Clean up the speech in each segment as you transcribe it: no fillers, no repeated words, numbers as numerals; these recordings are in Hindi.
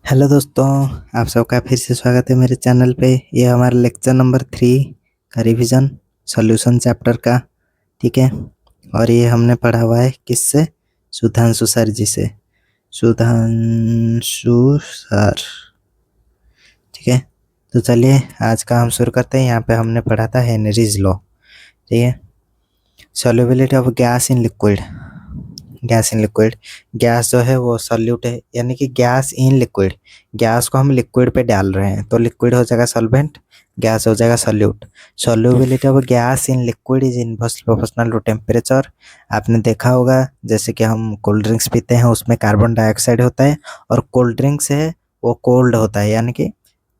हेलो दोस्तों, आप सबका फिर से स्वागत है मेरे चैनल पे। ये हमारा लेक्चर नंबर 3 का रिवीजन सॉल्यूशन चैप्टर का। ठीक है, और ये हमने पढ़ा हुआ है किससे? सुधांशु सर जी से। सुधांशु सर। ठीक है, तो चलिए आज का हम शुरू करते हैं। यहाँ पे हमने पढ़ा था हेनरीज लॉ। ठीक है, solubility of gas in liquid. Gas in liquid, gas जो है वो सॉल्यूट है, यानी कि गैस इन लिक्विड। गैस को हम लिक्विड पे डाल रहे हैं तो लिक्विड हो जाएगा सॉल्वेंट, गैस हो जाएगा solute. Solubility of gas in liquid is inversely proportional to temperature. आपने देखा होगा जैसे कि हम कोल्ड ड्रिंक्स पीते हैं उसमें कार्बन डाइऑक्साइड होता है, और कोल्ड ड्रिंक्स है वो कोल्ड होता है यानी कि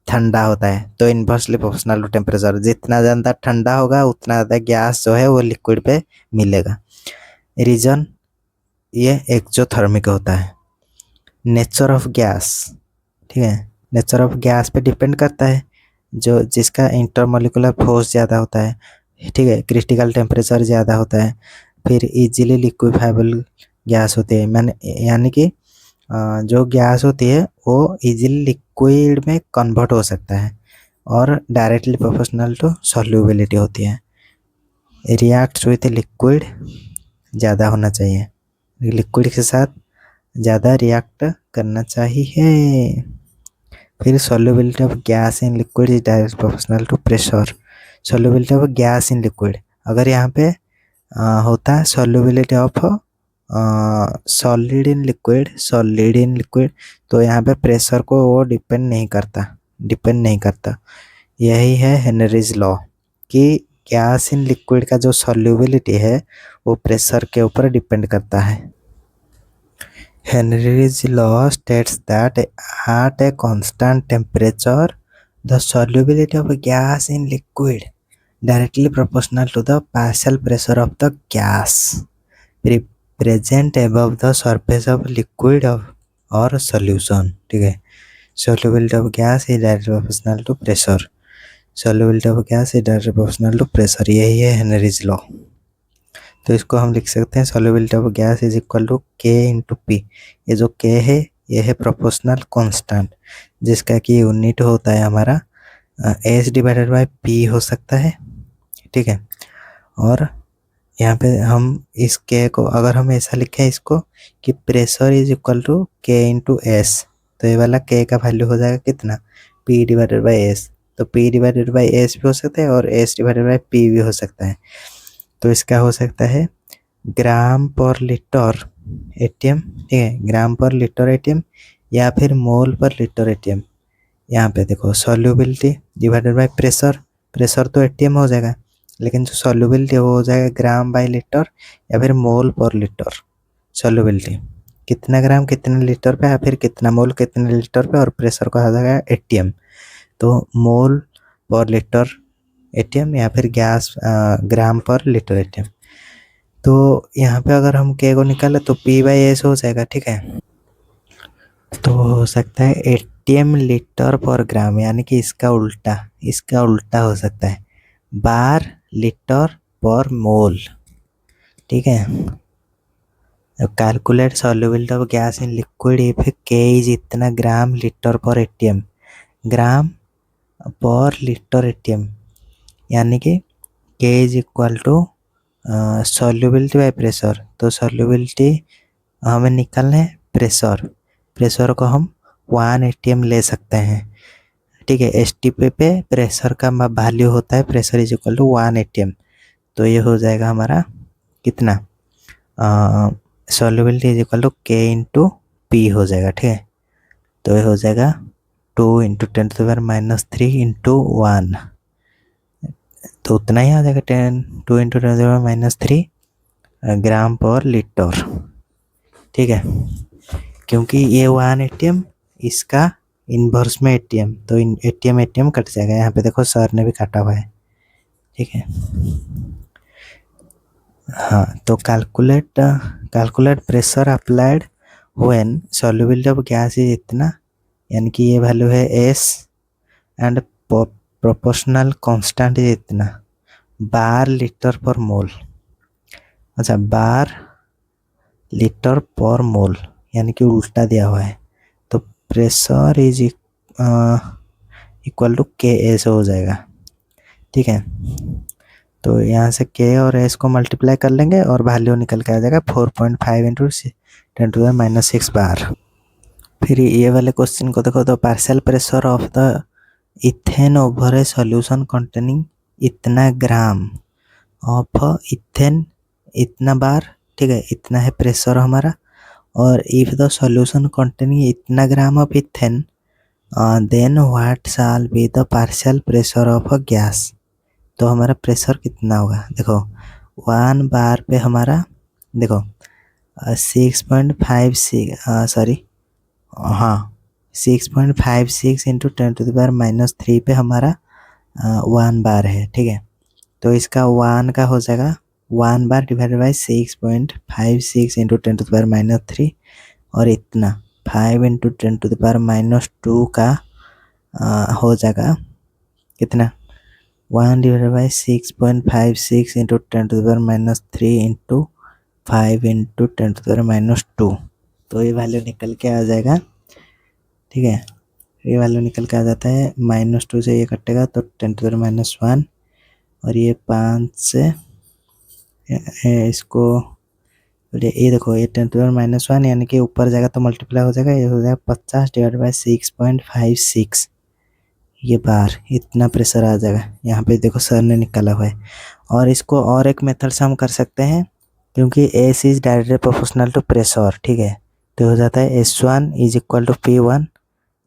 ठंडा होता है। तो इन्वर्सली प्रोपोर्शनल टू टेम्परेचर, जितना ज़्यादा ठंडा होगा उतना ज़्यादा गैस जो है वो लिक्विड पे मिलेगा। रीजन ये एक्सोथर्मिक होता है। नेचर ऑफ गैस, ठीक है, नेचर ऑफ गैस पे डिपेंड करता है, जो जिसका इंटरमोलिकुलर फोर्स ज़्यादा होता है, ठीक है, क्रिटिकल टेम्परेचर ज़्यादा होता है, फिर इजीली लिक्विफाइबल गैस होती है। मैंने यानी कि जो गैस होती है वो इजीली लिक्विड में कन्वर्ट हो सकता है, और डायरेक्टली प्रोपोर्शनल टू सॉल्युबिलिटी होती है। रिएक्ट विथ लिक्विड ज़्यादा होना चाहिए, लिक्विड के साथ ज़्यादा रिएक्ट करना चाहिए। फिर solubility of gas in liquid is direct proportional to pressure. Solubility of gas in liquid, अगर यहाँ पे होता है solubility of solid in liquid, solid in liquid, तो यहाँ पे प्रेशर को वो डिपेंड नहीं करता। यही है हेनरीज लॉ कि गैस इन लिक्विड का जो सॉल्युबिलिटी है वो प्रेशर के ऊपर डिपेंड करता है। Henry's law states that at a constant temperature, the solubility of a gas in liquid directly proportional to the partial pressure of the gas present above the surface of liquid or solution. ठीक है, solubility of gas is directly proportional to pressure. Solubility of gas is directly proportional to pressure, यही है हेनरीज लॉ। तो इसको हम लिख सकते हैं solubility of gas is equal to K into P. ये जो के है ये है प्रोपोर्शनल कांस्टेंट, जिसका कि यूनिट होता है हमारा एस डिवाइडेड बाय पी हो सकता है। ठीक है, और यहाँ पे हम इस के को अगर हम ऐसा लिखें इसको कि pressure is equal to K into S, तो ये वाला के का वैल्यू हो जाएगा कितना, पी डिवाइडेड बाई एस। तो पी डिवाइडेड बाई एस भी हो सकता है और एस डिवाइडेड बाई पी भी हो सकता है। तो इसका हो सकता है ग्राम पर लीटर एटीएम, ठीक है, ग्राम पर लीटर एटीएम या फिर मोल पर लीटर एटीएम। यहाँ पे देखो solubility divided by pressure, pressure तो एटीएम हो जाएगा, लेकिन जो सॉल्युबिलिटी वो हो जाएगा ग्राम बाय लीटर या फिर मोल पर लीटर। सॉल्युबिलिटी कितना ग्राम कितने लीटर पे या फिर कितना मोल कितने लीटर पे, और प्रेशर को आ जाएगा एटीएम। तो मोल पर लीटर एटीएम या फिर गैस ग्राम पर लीटर एटीएम। तो यहाँ पे अगर हम के को निकाले तो पी बाई एस हो जाएगा। ठीक है, तो हो सकता है एटीएम लीटर पर ग्राम, यानी कि इसका उल्टा हो सकता है बार लीटर पर मोल। ठीक है, calculate solubility of gas in liquid if के इज इतना ग्राम लीटर पर एटीएम, ग्राम पर लीटर एटीएम, यानी कि K is equal to solubility by pressure. तो सॉल्युबिलिटी हमें निकालना है प्रेशर, प्रेशर को हम 1 एटीएम ले सकते हैं। ठीक है, एसटीपी पे प्रेशर का वैल्यू होता है pressure is equal to 1 ATM. तो ये हो जाएगा हमारा कितना, solubility is equal to K into P हो जाएगा। ठीक है, तो ये हो जाएगा 2 इंटू 10⁻³ इंटू 1, तो उतना ही आ जाएगा 2 इंटू 10⁻³ ग्राम पर लीटर। ठीक है, क्योंकि ये 1 एटीएम इसका इन्वर्स में एटीएम, तो एटीएम कट जाएगा। यहाँ पे देखो सर ने भी काटा हुआ है। ठीक है, हाँ, तो calculate pressure applied when solubility of gas is इतना, यानी कि ये वैल्यू है S and proportional constant is इतना बार लीटर पर मोल। अच्छा, बार लीटर पर मोल यानी कि उल्टा दिया हुआ है, तो प्रेशर इज इक्वल टू के ए से हो जाएगा, ठीक है। तो यहाँ से के और एस को मल्टीप्लाई कर लेंगे और वैल्यू निकल के आ जाएगा 4.5 इंटू 10⁻⁶ बार। फिर ये वाले क्वेश्चन को देखो, तो partial pressure of the ethane over A solution containing इतना ग्राम ऑफ इथेन इतना बार, ठीक है, इतना है प्रेशर हमारा। और इफ द सॉल्यूशन कंटेनिंग इतना gram of ethane then what shall be the partial pressure of a gas. तो हमारा प्रेशर कितना होगा, देखो 1 बार पे हमारा देखो 6.56 सॉरी हाँ 6.56 इंटू 10⁻³ पे हमारा 1 बार है, ठीक है। तो इसका 1 का हो जाएगा 1 बार डिवाइडेड बाई 6.56 इंटू 10⁻³ और इतना 5 इंटू 10⁻² का हो जाएगा कितना 1 divided by 6.56 into 10⁻³ into 5 into 10⁻²। तो ये वैल्यू निकल के आ जाएगा, ठीक है। ये वैल्यू निकल के आ जाता है -2 से ये कटेगा तो 10⁻⁻1 और ये 5 से इसको ये देखो ये 10⁻⁻1 यानी कि ऊपर जाएगा तो मल्टीप्लाई हो जाएगा, ये हो जाएगा 50 डिवाइडेड बाई 6.56 ये बार, इतना प्रेशर आ जाएगा। यहाँ पे देखो सर ने निकाला हुआ है। और इसको और एक मेथड से हम कर सकते हैं, क्योंकि S is directly proportional to pressure, ठीक है। तो हो जाता है S1 is equal to P1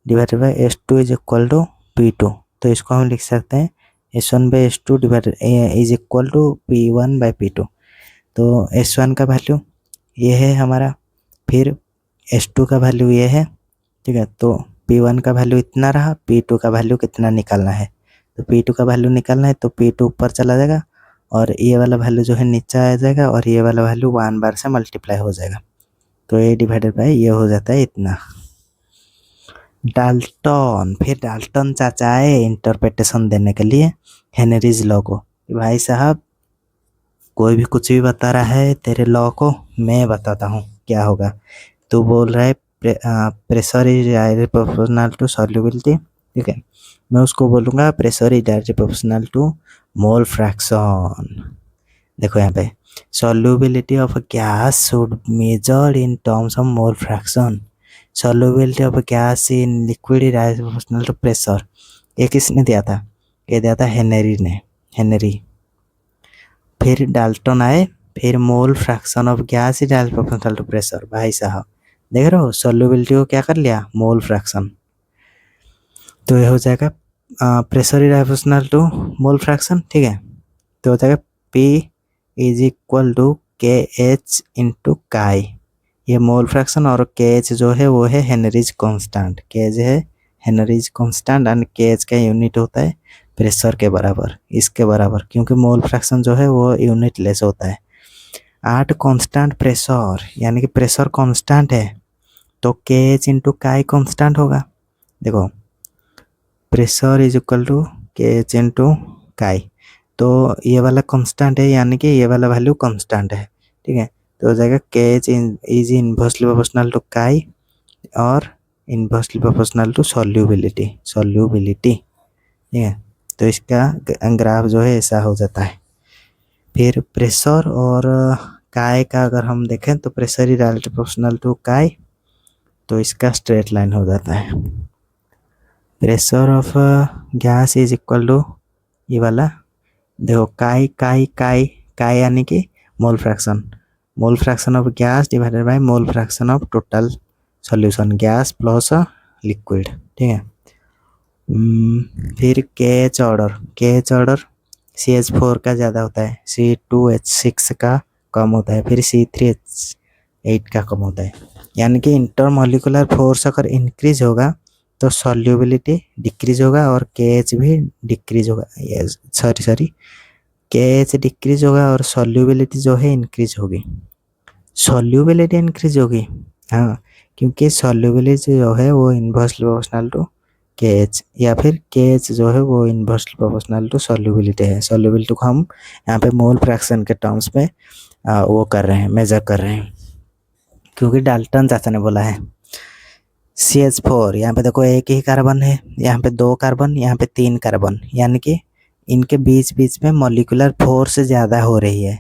divided by S2 is equal to P2। तो इसको हम लिख सकते हैं S1 by S2 divided is equal to P1 by P2। तो S1 का वैल्यू ये है हमारा, फिर S2 का वैल्यू ये है, ठीक है। तो P1 का वैल्यू इतना रहा, P2 का वैल्यू कितना निकालना है। तो P2 का वैल्यू निकालना है तो P2 ऊपर चला जाएगा और ये वाला वैल्यू जो है नीचे आ जाएगा और ये वाला वैल्यू 1 बार से मल्टीप्लाई हो जाएगा। तो ये डिवाइडेड बाई ये हो जाता है इतना। डाल्टन, फिर डाल्टन चाचा आए इंटरप्रिटेशन देने के लिए हेनरीज लॉ को। भाई साहब कोई भी कुछ भी बता रहा है तेरे लॉ को, मैं बताता हूँ क्या होगा। तो बोल रहा है pressure is directly proportional to solubility, ठीक है। मैं उसको बोलूँगा pressure is directly proportional to mole fraction. देखो यहाँ पे solubility of a gas should measured in terms of mole fraction. Solubility of a gas in liquid is proportional to pressure. ये किसने दिया था, ये दिया था हेनरी ने, हेनरी। फिर डाल्टन आए, फिर mole fraction of gas is directly proportional to pressure. भाई साहब देख रहे हो solubility को क्या कर लिया, मोल फ्रैक्शन। तो ये हो जाएगा pressure is proportional to mole fraction, ठीक है। तो हो जाएगा P is equal to K H into chi, ये मोल फ्रैक्शन, और के एच जो है वो है हेनरीज कांस्टेंट। के एच है हेनरीज कांस्टेंट एंड के एच का यूनिट होता है प्रेशर के बराबर, इसके बराबर, क्योंकि मोल फ्रैक्शन जो है वो यूनिट लेस होता है। एट कांस्टेंट प्रेशर यानी कि प्रेशर कांस्टेंट है तो के एच इंटू काई कांस्टेंट होगा। देखो pressure is equal to K H into काई, तो ये वाला कांस्टेंट है यानी कि ये वाला वैल्यू कांस्टेंट है, ठीक है। तो हो जाएगा K H is inversely proportional to chi और इनवर्सली प्रोपोर्शनल टू सॉल्युबिलिटी, ठीक है। तो इसका ग्राफ जो है ऐसा हो जाता है। फिर प्रेशर और काई का अगर हम देखें तो pressure is directly proportional to chi, तो इसका स्ट्रेट लाइन हो जाता है। Pressure of gas is equal to ये वाला, देखो काई काई काई काई यानी कि mole fraction of gas divided by mole fraction of total solution, gas plus liquid, ठीक है। फिर के एच ऑर्डर CH4 का ज़्यादा होता है, C2H6 का कम होता है, फिर C3H8 का कम होता है। यानी कि इंटरमोलिकुलर फोर्स अगर इंक्रीज होगा तो सॉल्युबिलिटी डिक्रीज होगा और KH भी डिक्रीज होगा, KH डिक्रीज होगा और सॉल्युबिलिटी जो है इंक्रीज होगी, सॉल्युबिलिटी इंक्रीज होगी, हाँ, क्योंकि सॉल्युबिलिटी जो है वो इनवर्सली प्रोपोर्शनल टू KH, या फिर KH जो है वो इनवर्सली प्रोपोर्शनल टू सॉल्युबिलिटी है। सॉल्युबिलिटी को हम यहाँ पे मोल फ्रैक्शन के टर्म्स में वो कर रहे हैं, मेजर कर रहे हैं, क्योंकि डाल्टन चाचा ने बोला है। CH4 यहाँ पे देखो एक ही कार्बन है, यहाँ पे 2 कार्बन, यहाँ पे 3 कार्बन, यानी कि इनके बीच बीच में मॉलिक्यूलर फोर्स ज़्यादा हो रही है।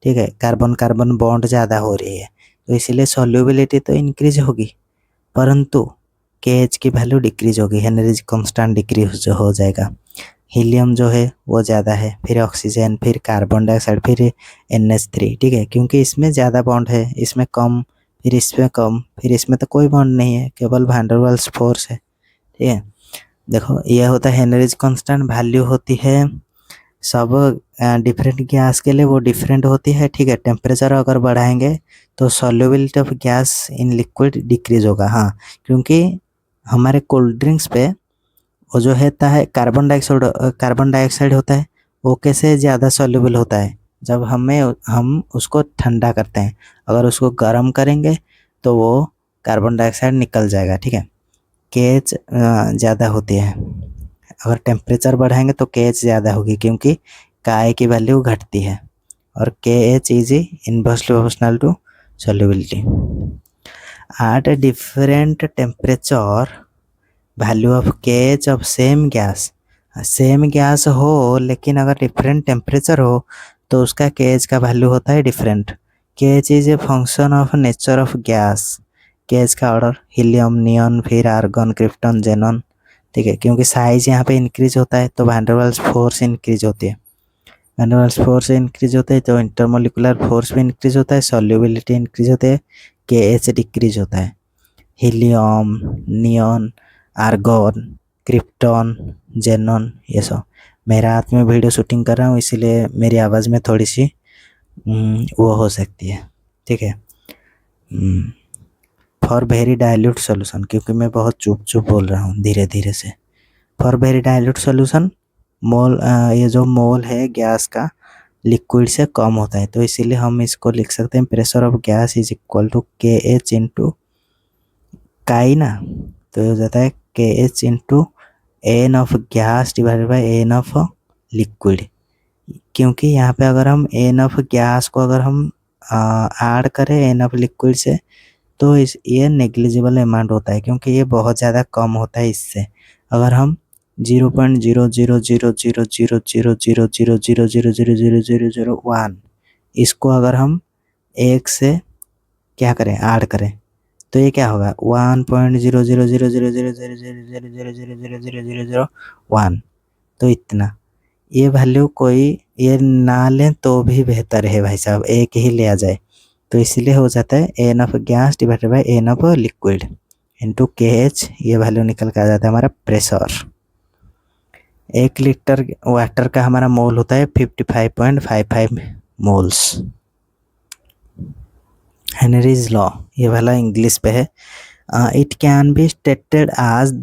ठीक है, कार्बन कार्बन बॉन्ड ज़्यादा हो रही है, तो इसीलिए सॉल्युबिलिटी तो इंक्रीज होगी, परंतु KH की वैल्यू डिक्रीज होगी, हेनरीज कांस्टेंट डिक्रीज हो जाएगा। हीलियम जो है वो ज़्यादा है, फिर ऑक्सीजन, फिर कार्बन डाइऑक्साइड, फिर NH3। ठीक है, क्योंकि इसमें ज़्यादा बॉन्ड है, इसमें कम, फिर इसमें कम, फिर इसमें तो कोई बॉन्ड नहीं है, केवल वैन डर वाल्स फोर्स है। ठीक है, देखो यह होता है हेनरीज कांस्टेंट, वैल्यू होती है सब डिफरेंट गैस के लिए वो डिफरेंट होती है। ठीक है, टेम्परेचर अगर बढ़ाएंगे तो solubility of gas in liquid decrease होगा। हाँ, क्योंकि हमारे कोल्ड ड्रिंक्स पे वो जो होता है कार्बन डाइऑक्साइड होता है, वो कैसे ज़्यादा सॉल्युबल होता है, जब हम उसको ठंडा करते हैं, अगर उसको गर्म करेंगे तो वो कार्बन डाइऑक्साइड निकल जाएगा। ठीक है, KH ज़्यादा होती है, अगर टेम्परेचर बढ़ाएंगे तो KH ज़्यादा होगी, क्योंकि Ka की वैल्यू घटती है, और KH is inversely proportional to solubility. At a different temperature value of KH of same gas हो, लेकिन अगर डिफरेंट टेम्परेचर हो तो उसका KH का वैल्यू होता है different. KH is a function of nature of gas. KH का ऑर्डर हीलियम, नियॉन, फिर आर्गन, क्रिप्टन, जेनॉन। ठीक है, क्योंकि साइज यहाँ पे इंक्रीज होता है तो van der Waals force increase होती है, van der Waals force increase होता है तो इंटरमोलिकुलर फोर्स भी इंक्रीज होता है, सॉल्युबिलिटी इंक्रीज होती है, KH डिक्रीज होता है। Helium, neon, argon, krypton, xenon, ये सब। मैं रात में वीडियो शूटिंग कर रहा हूँ, इसीलिए मेरी आवाज़ में थोड़ी सी वो हो सकती है। ठीक है, फॉर वेरी डाइल्यूट सोल्यूशन, क्योंकि मैं बहुत चुप चुप बोल रहा हूँ धीरे धीरे से। फॉर वेरी डाइल्यूट सोल्यूशन मोल, ये जो मोल है गैस का लिक्विड से कम होता है, तो इसीलिए हम इसको लिख सकते हैं pressure of gas is equal to KH into chi ना, तो ये हो जाता है KH into N of gas divided by N of liquid. क्योंकि यहाँ पे अगर हम एन ऑफ गैस को अगर हम ऐड करें एन ऑफ लिक्विड से, तो ये नेग्लिजिबल अमाउंट होता है, क्योंकि ये बहुत ज़्यादा कम होता है इससे। अगर हम 0.000000000000001 इसको अगर हम 1 से क्या करें ऐड करें, तो ये क्या होगा 1.00000000000000001। तो इतना, ये वैल्यू कोई ये ना लें तो भी बेहतर है भाई साहब, एक ही ले आ जाए, तो इसीलिए हो जाता है N of gas divided by N of liquid into KH। ये वैल्यू निकल के आ जाता है हमारा प्रेशर। 1 लीटर वाटर का हमारा मोल होता है 55.55 मोल्स। हेनरीज लॉ, ये वाला इंग्लिश पे है। It can be stated as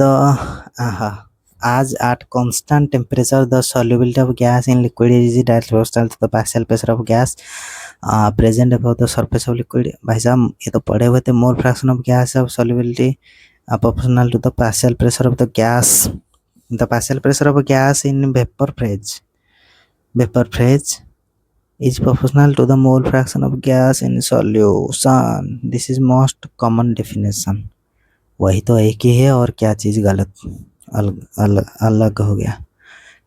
as at constant temperature the solubility of gas in liquid is directly proportional to the partial pressure of gas present above the surface of liquid। भाई साहब ये तो पढ़े हुए थे, मोल fraction of gas off solubility proportional to the partial pressure of the gas, the partial pressure of gas in vapor phase is proportional to the mole fraction of gas in solution। this is most common definition। वही तो एक ही है, और क्या चीज़ गलत अलग हो गया।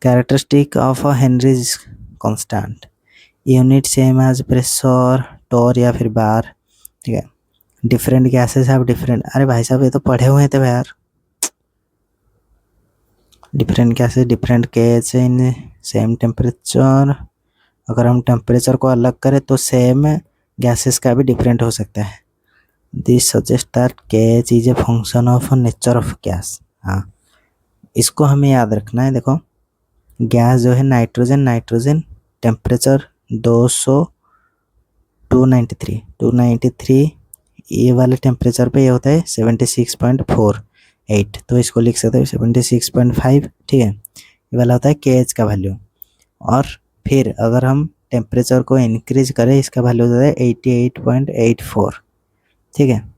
Characteristic of a Henry's constant, unit same as pressure, torr या फिर बार। ठीक है, डिफरेंट गैसेस हैव डिफरेंट, अरे भाई साहब ये तो पढ़े हुए थे यार। Different gases different KH in same temperature, अगर हम टेम्परेचर को अलग करें तो सेम गैसेस का भी डिफरेंट हो सकता है। This suggest that KH is a function of nature of gas. हाँ, इसको हमें याद रखना है। देखो गैस जो है नाइट्रोजन टेम्परेचर 293 ये वाले टेम्परेचर पे ये होता है 76.48, तो इसको लिख सकते हैं 76.5। ठीक है, ये वाला होता है KH का वैल्यू। और फिर अगर हम टेम्परेचर को इंक्रीज करें, इसका वैल्यू होता है 88.84। ठीक है,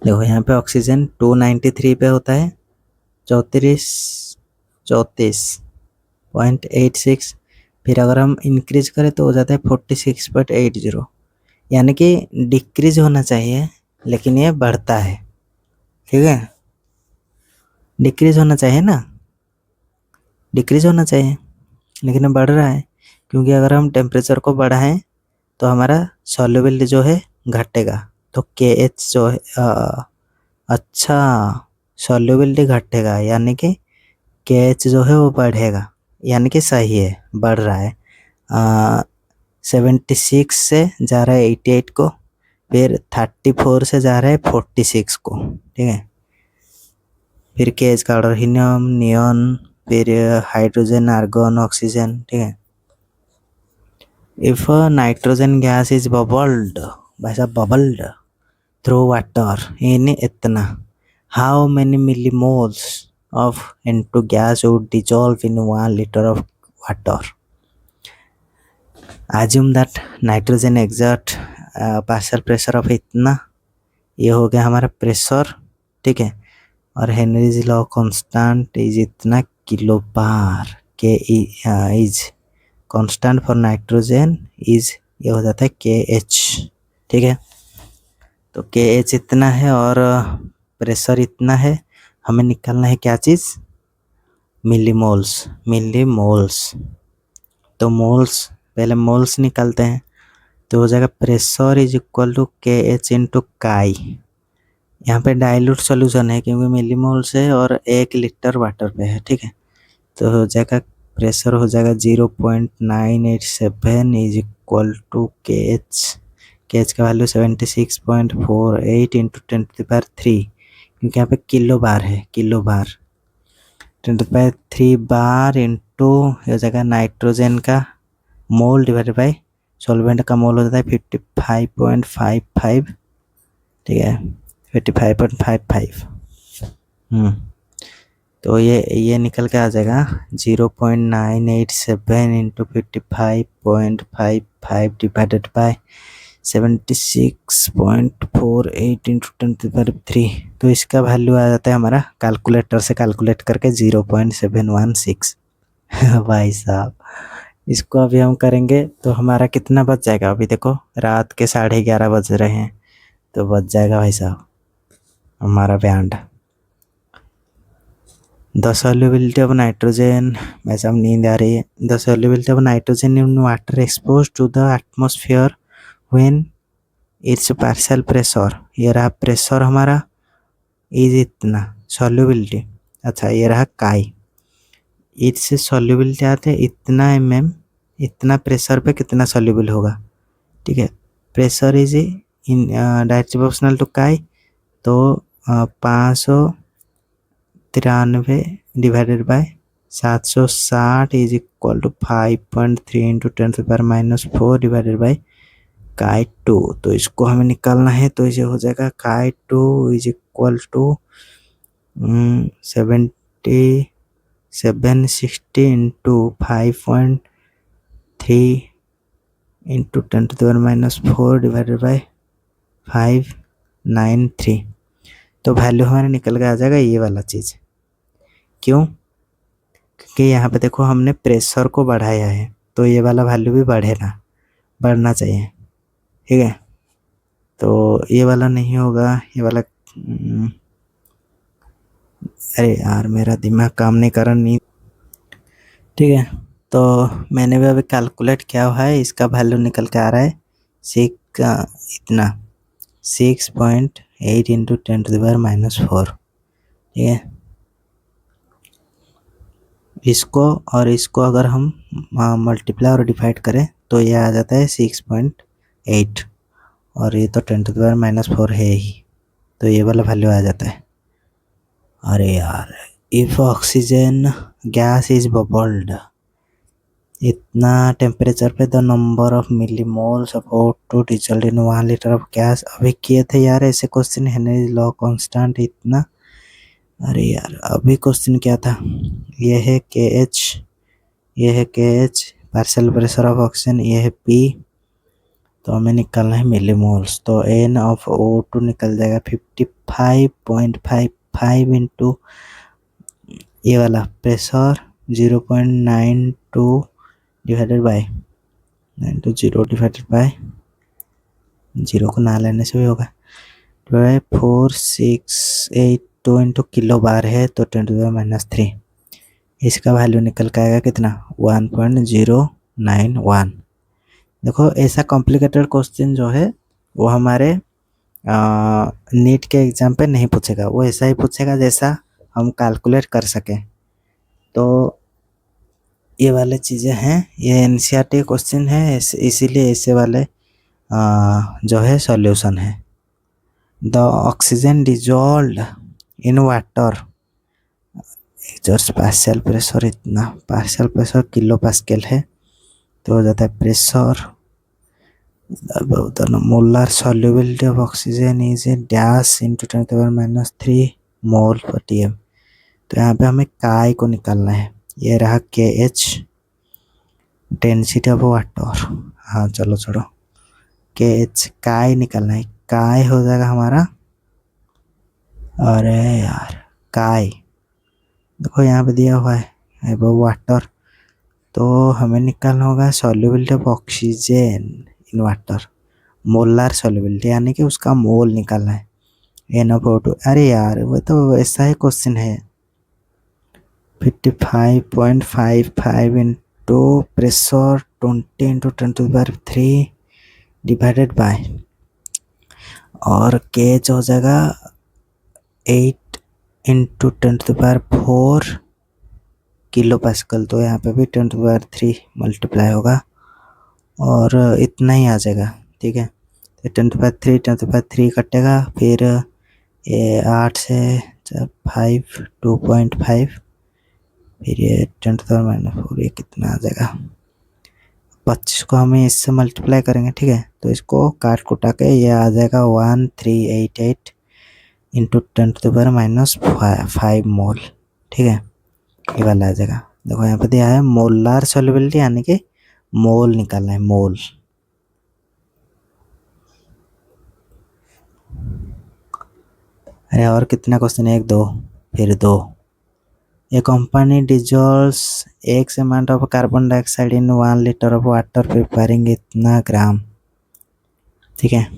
देखो यहाँ पे ऑक्सीजन 293 पे होता है 34.86, फिर अगर हम इंक्रीज करें तो हो जाता है 46.80, यानी कि डिक्रीज होना चाहिए लेकिन ये बढ़ता है, ठीक है। डिक्रीज होना चाहिए ना, डिक्रीज होना चाहिए, लेकिन ये बढ़ रहा है, क्योंकि अगर हम टेम्परेचर को बढ़ाएं तो हमारा सॉल्युबिलिटी जो है घटेगा। तो के एच जो है अच्छा, सॉल्युबिलिटी घटेगा, यानी कि के एच जो है वो बढ़ेगा, यानी कि सही है, बढ़ रहा है। 76 से जा रहा है 88 को, फिर 34 से जा रहा है 46 को, ठीक है। फिर के एच का ऑर्डर हीलियम, नियॉन, फिर हाइड्रोजन, आर्गन, ऑक्सीजन, ठीक है। If nitrogen gas is bubbled, भाई साहब बबल्ड थ्रू वाटर इन इतना, how many millimoles of N2 gas would dissolve in 1 liter of water? Assume that nitrogen exert partial pressure of इतना, ये हो गया हमारा प्रेशर, ठीक है। और हेनरीज लॉ कांस्टेंट इज इतना किलो बार, के is constant for nitrogen is, ये हो जाता है के एच, ठीक है। तो के एच इतना है और प्रेशर इतना है, हमें निकालना है क्या चीज़, मिलीमोल्स, मिलीमोल्स। तो मोल्स, पहले मोल्स निकालते हैं, तो हो जाएगा pressure is equal to K H into काई। यहाँ पे डाइल्यूट सॉल्यूशन है क्योंकि मिलीमोल्स है और 1 लीटर वाटर पे है, ठीक है। तो हो जाएगा प्रेशर हो जाएगा 0.987 is equal to K H का वैल्यू 76.48 इंटू 10⁻³ क्योंकि यहाँ पे किलो बार है, किलो बार, 10⁻³ बार इंटू हो जाएगा नाइट्रोजन का मोल डिवाइडेड बाय सॉल्वेंट का मोल हो जाता है 55.55, ठीक है, 55.55। तो ये निकल के आ जाएगा 0.987 इंटू 55.55 डिवाइडेड बाय 76.48 इंटू 10⁻³। तो इसका वैल्यू आ जाता है हमारा, कैलकुलेटर से कैलकुलेट करके 0.716। भाई साहब, इसको अभी हम करेंगे तो हमारा कितना बच जाएगा, अभी देखो रात के 11:30 बज रहे हैं, तो बच जाएगा भाई साहब हमारा band. The solubility of nitrogen, वैसे हम नींद आ रही है, the solubility of nitrogen in water expose to the atmosphere when its partial pressure, ये रहा प्रेशर हमारा, इज इतना सॉल्युबिलिटी, अच्छा ये रहा काई, इससे सॉल्युबिलिटी आते हैं इतना mm, इतना प्रेशर पे कितना सॉल्युबल होगा, ठीक है। Pressure is in directly proportional to chi, तो 593 divided by 760 is equal to 5.3 into 10⁻⁻⁴ divided by chi 2। तो इसको हमें निकालना है, तो इसे हो जाएगा chi 2 is equal to 760 into 5.3 into 10⁻⁻⁴ divided by 593। तो वैल्यू हमारे निकल के आ जाएगा ये वाला चीज़। क्यों? क्योंकि यहाँ पे देखो हमने प्रेशर को बढ़ाया है, तो ये वाला वैल्यू भी बढ़ेगा, बढ़ना चाहिए, ठीक है। तो ये वाला नहीं होगा, ये वाला अरे यार मेरा दिमाग काम नहीं कर रहा, नहीं, ठीक है। तो मैंने भी अभी कैलकुलेट किया हुआ है, इसका वैल्यू निकल के आ रहा है इतना 6.8 इंटू 10⁻⁻⁴, ठीक है। इसको और इसको अगर हम मल्टीप्लाई और डिवाइड करें तो ये आ जाता है 6.8, और ये तो 10⁻⁻⁴ है ही, तो ये वाला वैल्यू आ जाता है। अरे यार, if oxygen gas is bubbled इतना टेम्परेचर पे, the number of millimoles of O2 dissolved in 1 litre of gas, अभी किए थे यार ऐसे क्वेश्चन, हेनरी लॉ कांस्टेंट इतना। अरे यार अभी क्वेश्चन क्या था, ये है के एच, ये है के H partial pressure of oxygen, ये है पी, तो हमें निकालना है मिलीमोल्स, तो एन ऑफ O2 निकल जाएगा 55.55 इंटू ये वाला pressure 0.92 divided by 0 divided by 0 को ना लेने से भी होगा 4682 इंटू किलो बार है तो 10⁻³ इसका वैल्यू निकल के आएगा कितना 1.091। देखो ऐसा कॉम्प्लिकेटेड क्वेश्चन जो है वो हमारे नीट के एग्जाम पे नहीं पूछेगा, वो ऐसा ही पूछेगा जैसा हम कैलकुलेट कर सकें। तो ये वाले चीज़ें हैं, ये एनसीईआरटी क्वेश्चन है, इसीलिए ऐसे वाले जो है सॉल्यूशन है। The oxygen dissolved in water जो पार्शियल प्रेशर इतना, पार्शियल प्रेशर किलो पास्कल है तो हो जाता है pressure molar solubility of oxygen is a dash into 10⁻³ मोल पर टीएम। तो यहाँ पे हमें काय को निकालना है, ये रहा KH डेंसिटी ऑफ वाटर। हाँ चलो छोड़ो, KH काय निकालना है, काय हो जाएगा हमारा, अरे यार काय देखो यहाँ पे दिया हुआ है वो वाटर, तो हमें निकालना होगा solubility of oxygen in water, molar solubility यानी कि उसका मोल निकालना है NO2। अरे यार वो तो ऐसा ही क्वेश्चन है, 55.55 into pressure 20 into 10⁻³ divided by, और केज हो जाएगा 8 इंटू 10⁻⁴ किलो पास्कल, तो यहाँ पे भी 10⁻³ मल्टीप्लाई होगा और इतना ही आ जाएगा। ठीक है, तो 10⁻³ कटेगा, फिर ये 8 से 5 2.5, फिर ये 10⁻⁴ ये कितना आ जाएगा 25 को हमें इससे मल्टीप्लाई करेंगे। ठीक है, तो इसको काट कुटा के ये आ जाएगा 1388 इंटू 10⁻⁵ मोल। ठीक है, ये वाला आ जाएगा। देखो यहाँ पे दिया है मोलर सॉल्युबिलिटी यानी कि मोल निकालना है, मोल। अरे और कितना क्वेश्चन है, 1 2 फिर 2। A company dissolves X amount of carbon dioxide in 1 liter of water preparing इतना ग्राम। ठीक है,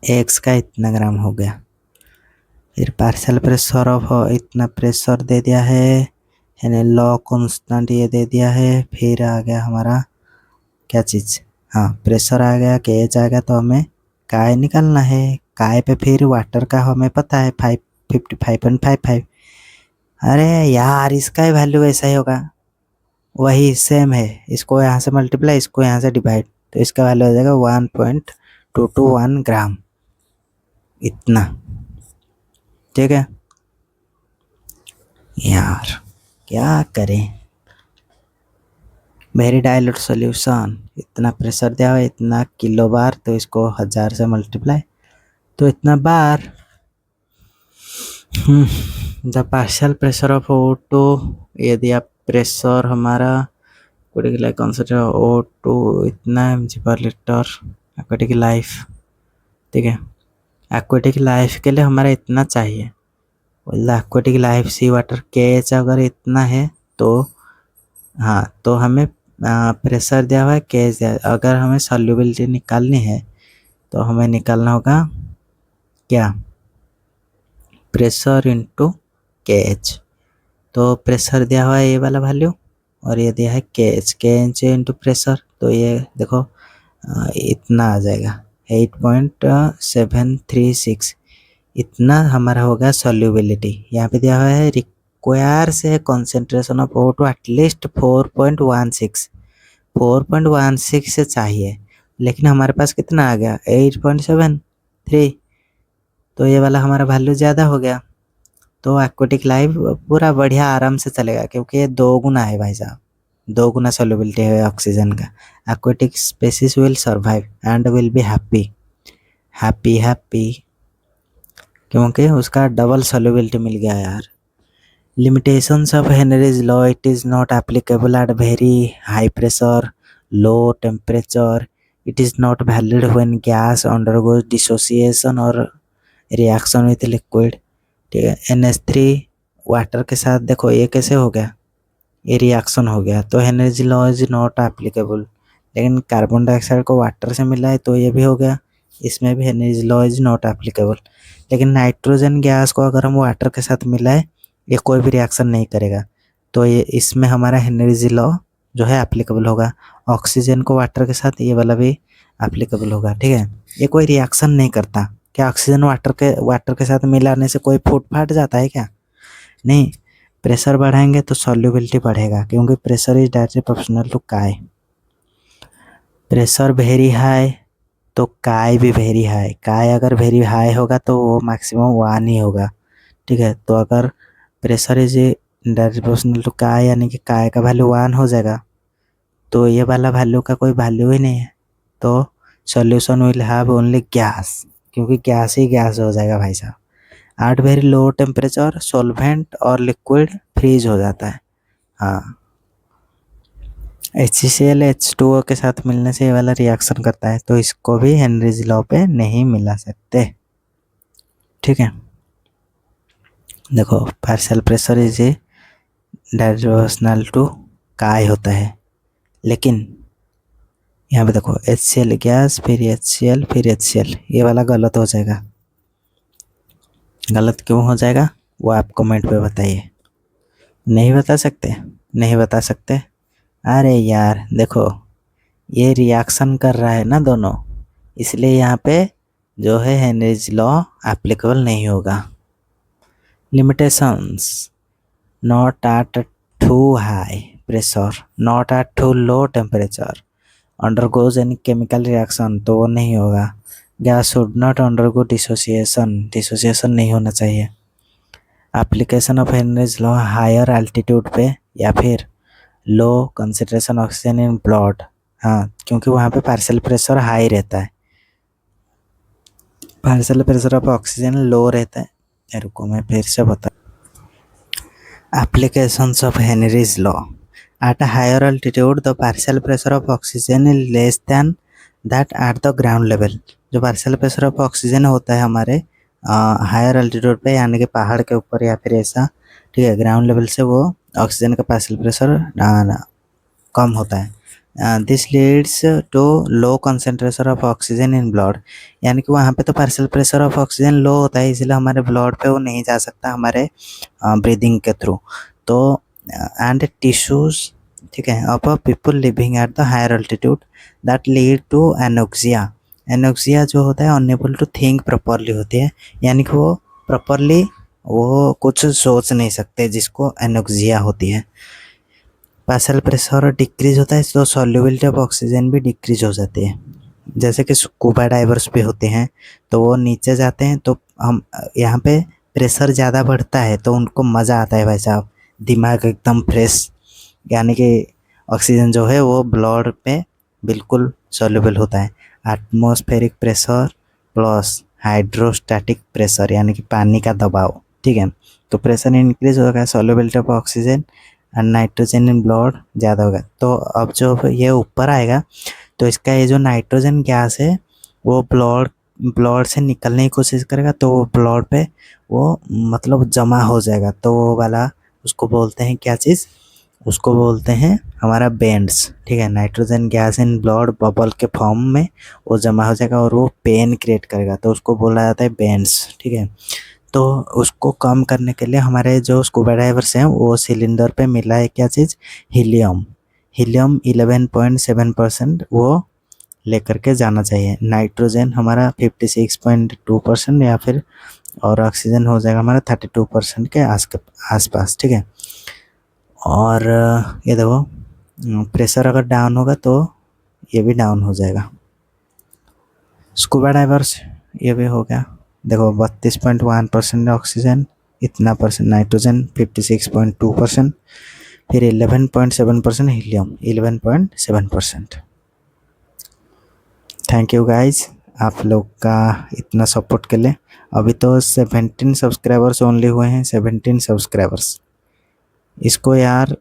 X का इतना ग्राम हो गया, फिर पार्शियल प्रेशर ऑफ इतना प्रेशर दे दिया है, यानी लॉ कांस्टेंट ये दे दिया है, फिर आ गया हमारा क्या चीज़, हाँ प्रेशर आ गया, KH आ गया, तो हमें काय निकालना है। काय पे फिर वाटर का हमें पता है 55.55। अरे यार इसका ही वैल्यू ऐसा ही होगा, वही सेम है, इसको यहाँ से मल्टीप्लाई, इसको यहाँ से डिवाइड, तो इसका वैल्यू हो जाएगा 1.221 ग्राम इतना। ठीक है यार क्या करें, वेरी डाइल्यूट सॉल्यूशन, इतना प्रेशर दिया हुआ, इतना किलो बार, तो इसको 1000 से मल्टीप्लाई, तो इतना bar. The partial pressure of O2, ये दिया प्रेशर हमारा क्रिटिकल कंसंट्रेशन O2 इतना mg/L एक्वेटिक लाइफ। ठीक है, एक्वेटिक लाइफ के लिए हमारा इतना चाहिए, एक्वेटिक लाइफ सी वाटर KH अगर इतना है तो हाँ, तो हमें प्रेशर दिया हुआ है, KH दिया, अगर हमें सॉल्युबिलिटी निकालनी है तो हमें निकालना होगा क्या, प्रेशर इंटू KH। तो प्रेशर दिया हुआ है ये वाला वैल्यू, और ये दिया है KH इंटू प्रेशर, तो ये देखो इतना आ जाएगा 8.736, इतना हमारा होगा सॉल्युबिलिटी। यहाँ पे दिया हुआ है रिक्वायर से कंसंट्रेशन ऑफ O2 एटलीस्ट 4.16 से चाहिए, लेकिन हमारे पास कितना आ गया 8.73, तो ये वाला हमारा वैल्यू ज़्यादा हो गया, तो एक्वेटिक लाइफ पूरा बढ़िया आराम से चलेगा, क्योंकि ये 2 गुना है भाई साहब, 2 गुना सॉल्युबिलिटी है ऑक्सीजन का। Aquatic species will survive and will be happy क्योंकि उसका डबल सॉल्युबिलिटी मिल गया यार। Limitations of Henry's law, it is not applicable at very high pressure, low temperature, it is not valid when gas undergoes dissociation और रिएक्शन विथ लिक्विड। ठीक है, NH3 वाटर के साथ देखो ये कैसे हो गया, ये रिएक्शन हो गया, तो Henry's law is not applicable. लेकिन कार्बन डाइऑक्साइड को वाटर से मिला है तो ये भी हो गया, इसमें भी Henry's law is not applicable. लेकिन नाइट्रोजन गैस को अगर हम वाटर के साथ मिलाए ये कोई भी रिएक्शन नहीं करेगा, तो ये इसमें हमारा हेनरीज लॉ जो है एप्लीकेबल होगा। ऑक्सीजन को वाटर के साथ ये वाला भी एप्लीकेबल होगा, ठीक है। ये कोई रिएक्शन नहीं करता। क्या ऑक्सीजन वाटर के साथ मिलाने से कोई फूट फाट जाता है क्या? नहीं। प्रेशर बढ़ाएंगे तो सॉल्युबिलिटी बढ़ेगा, क्योंकि pressure is directly proportional to chi. Pressure very high तो काय भी वेरी हाई। काय अगर वेरी हाई होगा तो वो मैक्सिमम 1 ही होगा, ठीक है। तो अगर pressure is directly proportional to chi यानी कि काय का वैल्यू 1 हो जाएगा, तो ये वाला वैल्यू का कोई वैल्यू ही नहीं है। तो solution will have only gas, क्योंकि गैस ही गैस हो जाएगा भाई साहब। At very low temperature solvent और लिक्विड फ्रीज हो जाता है। हाँ, HCl H2O के साथ मिलने से ये वाला रिएक्शन करता है, तो इसको भी हेनरीज लॉ पे नहीं मिला सकते, ठीक है। देखो partial pressure is directly proportional to chi होता है, लेकिन यहाँ पे देखो HCl गैस फिर HCl फिर HCl, ये वाला गलत हो जाएगा। गलत क्यों हो जाएगा वो आप कमेंट पे बताइए। नहीं बता सकते? नहीं बता सकते? अरे यार देखो, ये रिएक्शन कर रहा है ना दोनों, इसलिए यहाँ पे जो है हेनरीज लॉ एप्लीकेबल नहीं होगा। Limitations: not at too high pressure, not at too low temperature, undergoes any chemical reaction, तो वो नहीं होगा। Gas should not undergo dissociation, dissociation नहीं होना चाहिए। Application of Henry's law higher altitude पे या फिर low concentration oxygen in blood, हाँ, क्योंकि वहाँ पे पार्शियल प्रेशर हाई रहता है, partial pressure of oxygen low रहता है। रुको मैं फिर से बता। Applications of Henry's law: at a higher altitude the partial pressure of oxygen is less than that at the ground level. जो पार्शियल प्रेशर ऑफ ऑक्सीजन होता है हमारे हायर अल्टीट्यूड पे, यानी कि पहाड़ के ऊपर या फिर ऐसा, ठीक है, ग्राउंड लेवल से वो ऑक्सीजन का पार्शियल प्रेशर कम होता है। This leads to low concentration of oxygen in blood, यानी कि वहाँ पे तो partial pressure of oxygen low होता है, इसलिए हमारे ब्लड पे वो नहीं जा सकता हमारे ब्रीदिंग के थ्रू। तो एंड टिश्यूज, ठीक है, of people living at the higher altitude that lead to anoxia. Anoxia जो होता है अनएबल टू थिंक प्रॉपरली होती है, यानी कि वो प्रॉपरली वो कुछ सोच नहीं सकते, जिसको एनोक्सिया होती है। पार्शियल प्रेशर डिक्रीज होता है तो सॉल्युबिलिटी ऑफ ऑक्सीजन भी डिक्रीज हो जाती है। जैसे कि स्कूबा डाइवर्स भी होते हैं, तो वो नीचे जाते हैं तो हम यहाँ पे प्रेशर ज़्यादा बढ़ता है तो उनको मज़ा आता है भाई साहब, दिमाग एकदम फ्रेश, यानी कि ऑक्सीजन जो है वो ब्लड पे बिल्कुल सॉल्युबल होता है। Atmospheric pressure plus hydrostatic pressure, यानी कि पानी का दबाव, ठीक है, तो प्रेशर इंक्रीज होगा, solubility of oxygen and nitrogen in blood ज़्यादा होगा। तो अब जो ये ऊपर आएगा तो इसका ये जो नाइट्रोजन गैस है वो ब्लड से निकलने की कोशिश करेगा, तो वो ब्लड पे वो मतलब जमा हो जाएगा, तो वो वाला उसको बोलते हैं क्या चीज़, उसको बोलते हैं हमारा बेंड्स, ठीक है। Nitrogen gas in blood bubble के फॉर्म में वो जमा हो जाएगा और वो पेन क्रिएट करेगा, तो उसको बोला जाता है बेंड्स, ठीक है। तो उसको कम करने के लिए हमारे जो स्कूबा डाइवर्स हैं वो सिलेंडर पे मिला है क्या चीज़, हीलियम। हीलियम 11.7% वो लेकर के जाना चाहिए। नाइट्रोजन हमारा 56.2% या फिर, और ऑक्सीजन हो जाएगा हमारा 32% के आसपास, ठीक है। और ये देखो प्रेशर अगर डाउन होगा तो ये भी डाउन हो जाएगा। स्कूबा डाइवर्स ये भी हो गया। देखो 32.1% ऑक्सीजन, इतना परसेंट नाइट्रोजन, 56.2%, फिर 11.7% हीलियम, 11.7%। थैंक यू गाइज आप लोग का इतना सपोर्ट के लिए। अभी तो 17 सब्सक्राइबर्स ओनली हुए हैं, 17 सब्सक्राइबर्स। इसको यार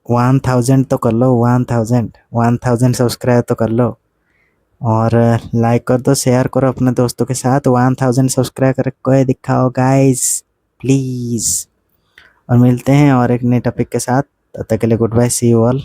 1000 तो कर लो, 1000 सब्सक्राइब तो कर लो, और लाइक कर दो, शेयर करो अपने दोस्तों के साथ। 1000 सब्सक्राइब करके दिखाओ गाइस प्लीज़। और मिलते हैं और एक नए टॉपिक के साथ, तब तक के लिए goodbye, see you all.